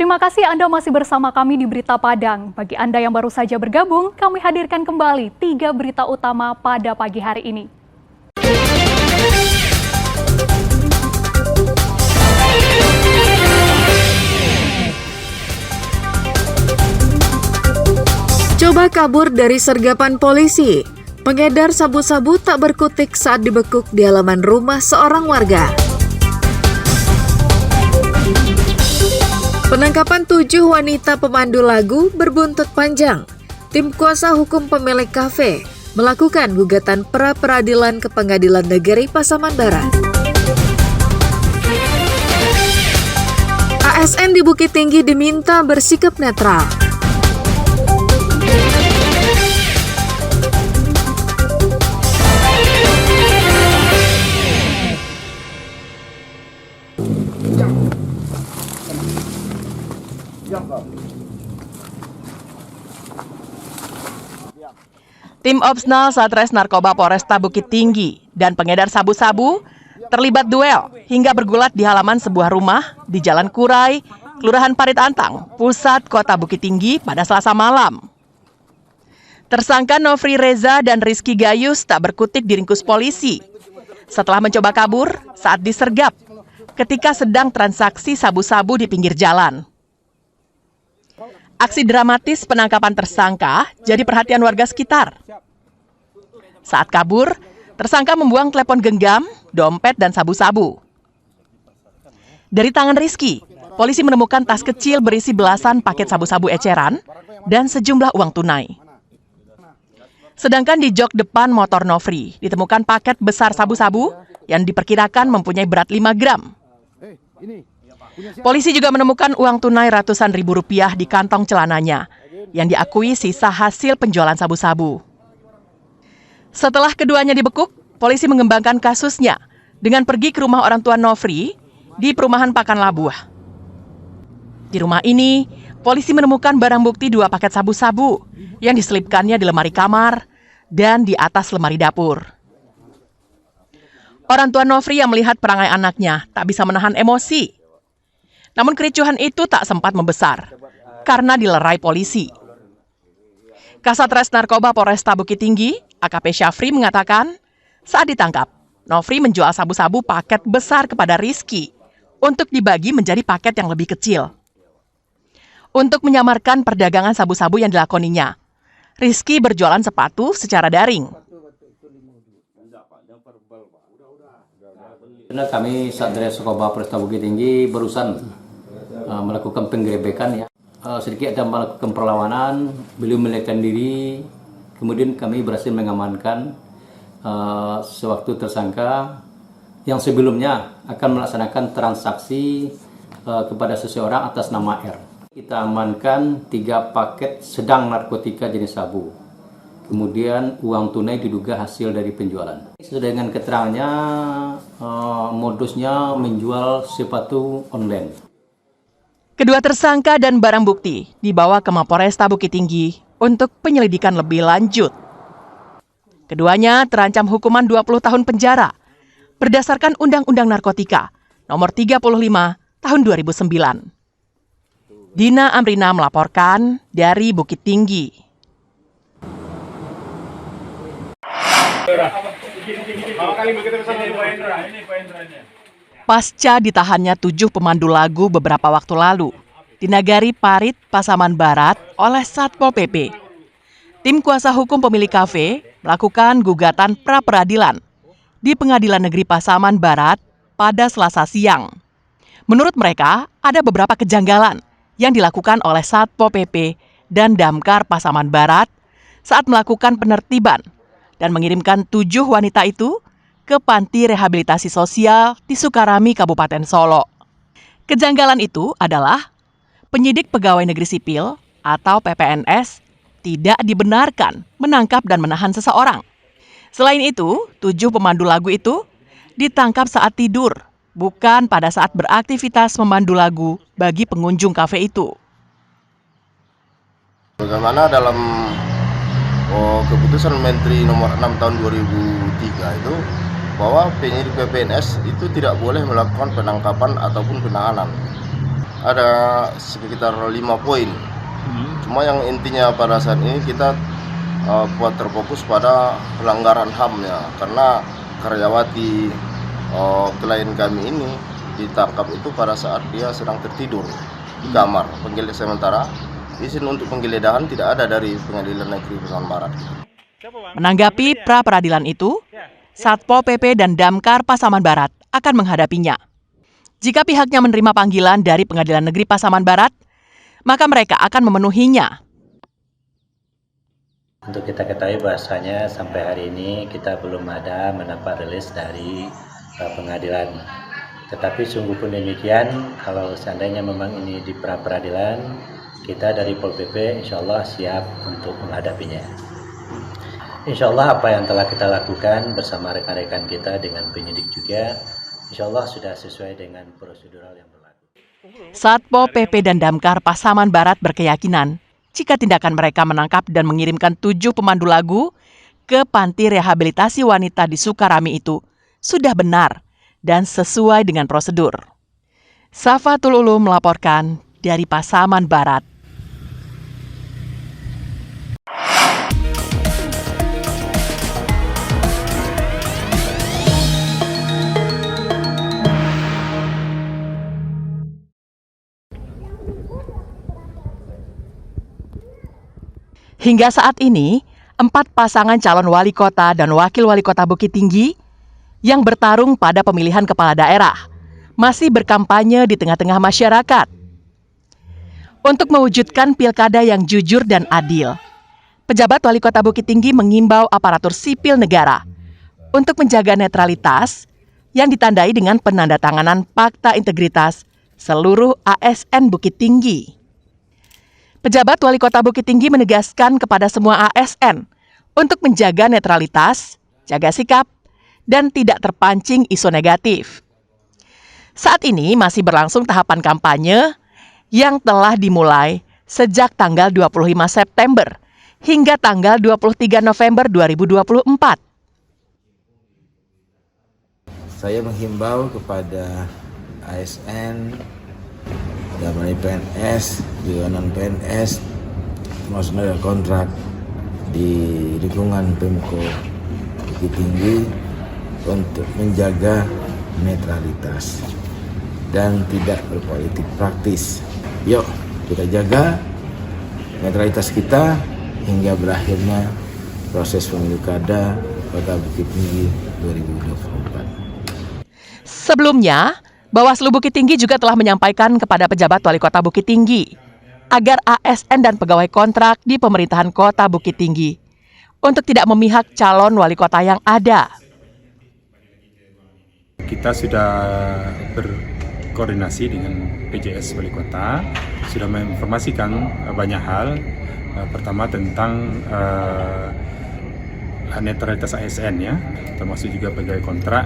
Terima kasih Anda masih bersama kami di Berita Padang. Bagi Anda yang baru saja bergabung, kami hadirkan kembali 3 berita utama pada pagi hari ini. Coba kabur dari sergapan polisi. Pengedar sabu-sabu tak berkutik saat dibekuk di halaman rumah seorang warga. Penangkapan 7 wanita pemandu lagu berbuntut panjang. Tim kuasa hukum pemilik kafe melakukan gugatan pra-peradilan ke Pengadilan Negeri Pasaman Barat. ASN di Bukit Tinggi diminta bersikap netral. Tim Opsnal Satres Narkoba Polresta Bukit Tinggi dan pengedar sabu-sabu terlibat duel hingga bergulat di halaman sebuah rumah di Jalan Kurai, Kelurahan Parit Antang, pusat kota Bukit Tinggi pada Selasa malam. Tersangka Nofri Reza dan Rizky Gayus tak berkutik diringkus polisi setelah mencoba kabur saat disergap ketika sedang transaksi sabu-sabu di pinggir jalan. Aksi dramatis penangkapan tersangka jadi perhatian warga sekitar. Saat kabur, tersangka membuang telepon genggam, dompet, dan sabu-sabu. Dari tangan Rizky, polisi menemukan tas kecil berisi belasan paket sabu-sabu eceran dan sejumlah uang tunai. Sedangkan di jok depan motor Nofri ditemukan paket besar sabu-sabu yang diperkirakan mempunyai berat 5 gram. Polisi juga menemukan uang tunai ratusan ribu rupiah di kantong celananya yang diakui sisa hasil penjualan sabu-sabu. Setelah keduanya dibekuk, polisi mengembangkan kasusnya dengan pergi ke rumah orang tua Nofri di perumahan Pakan Labuh. Di rumah ini, polisi menemukan barang bukti 2 paket sabu-sabu yang diselipkannya di lemari kamar dan di atas lemari dapur. Orang tua Nofri yang melihat perangai anaknya tak bisa menahan emosi. Namun kericuhan itu tak sempat membesar karena dilerai polisi. Kasatres Narkoba Polresta Bukit Tinggi, AKP Syafri mengatakan, saat ditangkap, Nofri menjual sabu-sabu paket besar kepada Rizky untuk dibagi menjadi paket yang lebih kecil. Untuk menyamarkan perdagangan sabu-sabu yang dilakoninya, Rizky berjualan sepatu secara daring. Kami Satres Narkoba Polresta Bukit Tinggi berusaha melakukan penggerebekan ya. Sedikit ada melakukan perlawanan, beliau melarikan diri, kemudian kami berhasil mengamankan sewaktu tersangka yang sebelumnya akan melaksanakan transaksi kepada seseorang atas nama R. Kita amankan 3 paket sedang narkotika jenis sabu. Kemudian uang tunai diduga hasil dari penjualan. Sesuai dengan keterangannya, modusnya menjual sepatu online. Kedua tersangka dan barang bukti dibawa ke Mapolresta Bukit Tinggi untuk penyelidikan lebih lanjut. Keduanya terancam hukuman 20 tahun penjara berdasarkan Undang-Undang Narkotika Nomor 35 Tahun 2009. Dina Amrina melaporkan dari Bukit Tinggi. Pasca ditahannya 7 pemandu lagu beberapa waktu lalu di Nagari Parit, Pasaman Barat oleh Satpol PP, tim kuasa hukum pemilik kafe melakukan gugatan pra-peradilan di Pengadilan Negeri Pasaman Barat pada Selasa siang. Menurut mereka, ada beberapa kejanggalan yang dilakukan oleh Satpol PP dan Damkar Pasaman Barat saat melakukan penertiban dan mengirimkan 7 wanita itu ke Panti Rehabilitasi Sosial di Sukarami, Kabupaten Solo. Kejanggalan itu adalah penyidik pegawai negeri sipil atau PPNS tidak dibenarkan menangkap dan menahan seseorang. Selain itu, 7 pemandu lagu itu ditangkap saat tidur, bukan pada saat beraktivitas memandu lagu bagi pengunjung kafe itu. Bagaimana dalam keputusan Menteri Nomor 6 Tahun 2003 itu, bahwa penyidik PPNS itu tidak boleh melakukan penangkapan ataupun penahanan. ada sekitar 5 poin. Cuma yang intinya pada saat ini kita buat terfokus pada pelanggaran HAM ya, karena karyawati klien kami ini ditangkap itu pada saat dia sedang tertidur di kamar. Penggeledahan sementara, izin untuk penggeledahan tidak ada dari Pengadilan Negeri Pasaman Barat. Menanggapi pra-peradilan itu, Satpol PP dan Damkar Pasaman Barat akan menghadapinya. Jika pihaknya menerima panggilan dari Pengadilan Negeri Pasaman Barat, maka mereka akan memenuhinya. Untuk kita ketahui bahasanya sampai hari ini kita belum ada mendapat rilis dari pengadilan. Tetapi sungguh pun demikian, kalau seandainya memang ini di pra-peradilan, kita dari Pol PP insya Allah siap untuk menghadapinya. Insya Allah apa yang telah kita lakukan bersama rekan-rekan kita dengan penyidik juga, insya Allah sudah sesuai dengan prosedural yang berlaku. Satpol PP dan Damkar Pasaman Barat berkeyakinan jika tindakan mereka menangkap dan mengirimkan 7 pemandu lagu ke panti rehabilitasi wanita di Sukarami itu sudah benar dan sesuai dengan prosedur. Safatul Ulum melaporkan dari Pasaman Barat. Hingga saat ini, 4 pasangan calon wali kota dan wakil wali kota Bukit Tinggi yang bertarung pada pemilihan kepala daerah masih berkampanye di tengah-tengah masyarakat. Untuk mewujudkan pilkada yang jujur dan adil, pejabat wali kota Bukit Tinggi mengimbau aparatur sipil negara untuk menjaga netralitas yang ditandai dengan penandatanganan Fakta Integritas seluruh ASN Bukit Tinggi. Pejabat Wali Kota Bukit Tinggi menegaskan kepada semua ASN untuk menjaga netralitas, jaga sikap, dan tidak terpancing isu negatif. Saat ini masih berlangsung tahapan kampanye yang telah dimulai sejak tanggal 25 September hingga tanggal 23 November 2024. Saya menghimbau kepada ASN, dari PNS, juga non-PNS, termasuk tenaga kontrak di lingkungan Pemko Bukit Tinggi untuk menjaga netralitas dan tidak berpolitik praktis. Yuk, kita jaga netralitas kita hingga berakhirnya proses pemilu kada Kota Bukit Tinggi 2024. Sebelumnya, Bawaslu Bukit Tinggi juga telah menyampaikan kepada pejabat Wali Kota Bukit Tinggi agar ASN dan pegawai kontrak di pemerintahan Kota Bukit Tinggi untuk tidak memihak calon wali kota yang ada. Kita sudah berkoordinasi dengan PJS Wali Kota, sudah menginformasikan banyak hal. Pertama tentang netralitas ASN ya, termasuk juga pegawai kontrak.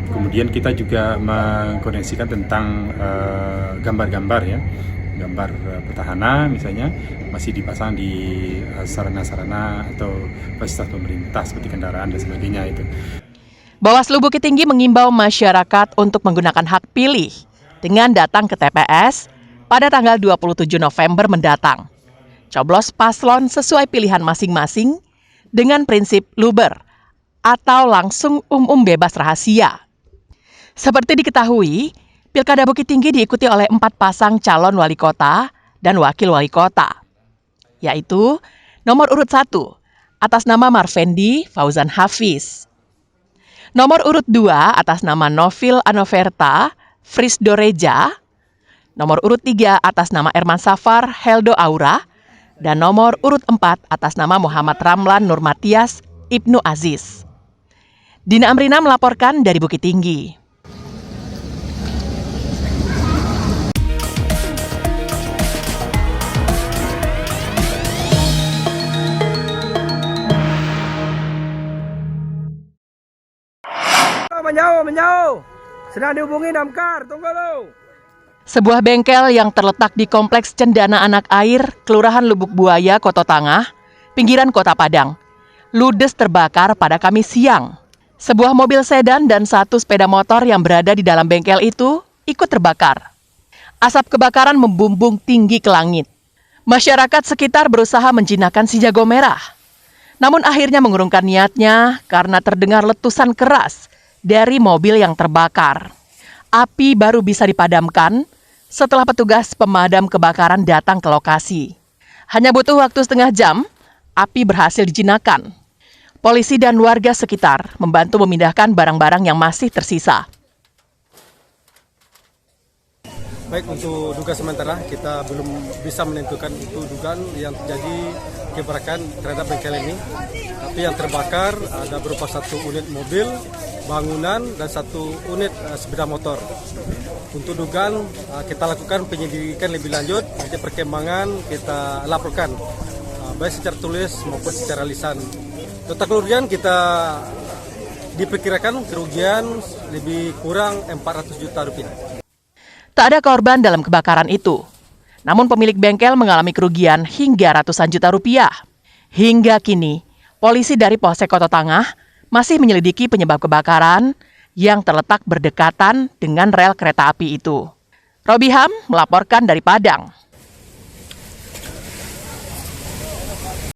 Kemudian kita juga mengkoordinasikan tentang gambar-gambar ya, gambar petahana misalnya masih dipasang di sarana-sarana atau fasilitas pemerintah seperti kendaraan dan sebagainya itu. Bawaslu Bukit Tinggi mengimbau masyarakat untuk menggunakan hak pilih dengan datang ke TPS pada tanggal 27 November mendatang. Coblos paslon sesuai pilihan masing-masing dengan prinsip luber atau langsung bebas rahasia. Seperti diketahui, Pilkada Bukit Tinggi diikuti oleh 4 pasang calon wali kota dan wakil wali kota, yaitu nomor urut 1 atas nama Marvendi Fauzan Hafiz, nomor urut 2 atas nama Novil Anoverta Frisdoreja, nomor urut 3 atas nama Erman Safar Heldo Aura, dan nomor urut 4 atas nama Muhammad Ramlan Nurmatias Ibnu Aziz. Dina Amrina melaporkan dari Bukit Tinggi. Menjauh. Sedang dihubungi damkar, tunggu lu. Sebuah bengkel yang terletak di Kompleks Cendana Anak Air, Kelurahan Lubuk Buaya, Kota Tangah, pinggiran Kota Padang, ludes terbakar pada Kamis siang. Sebuah mobil sedan dan 1 sepeda motor yang berada di dalam bengkel itu ikut terbakar. Asap kebakaran membumbung tinggi ke langit. Masyarakat sekitar berusaha menjinakkan si jago merah. Namun akhirnya mengurungkan niatnya karena terdengar letusan keras dari mobil yang terbakar. Api baru bisa dipadamkan setelah petugas pemadam kebakaran datang ke lokasi. Hanya butuh waktu setengah jam, api berhasil dijinakkan. Polisi dan warga sekitar membantu memindahkan barang-barang yang masih tersisa. Baik, untuk duga sementara kita belum bisa menentukan itu dugaan yang terjadi kebakaran terhadap bengkel ini. Tapi yang terbakar ada berupa 1 unit mobil, bangunan, dan 1 unit sepeda motor. Untuk dugaan kita lakukan penyelidikan lebih lanjut, nanti perkembangan kita laporkan baik secara tulis maupun secara lisan. Total kerugian kita diperkirakan kerugian lebih kurang 400 juta rupiah. Tak ada korban dalam kebakaran itu. Namun pemilik bengkel mengalami kerugian hingga ratusan juta rupiah. Hingga kini, polisi dari Polsek Kota Tangah masih menyelidiki penyebab kebakaran yang terletak berdekatan dengan rel kereta api itu. Robiham melaporkan dari Padang.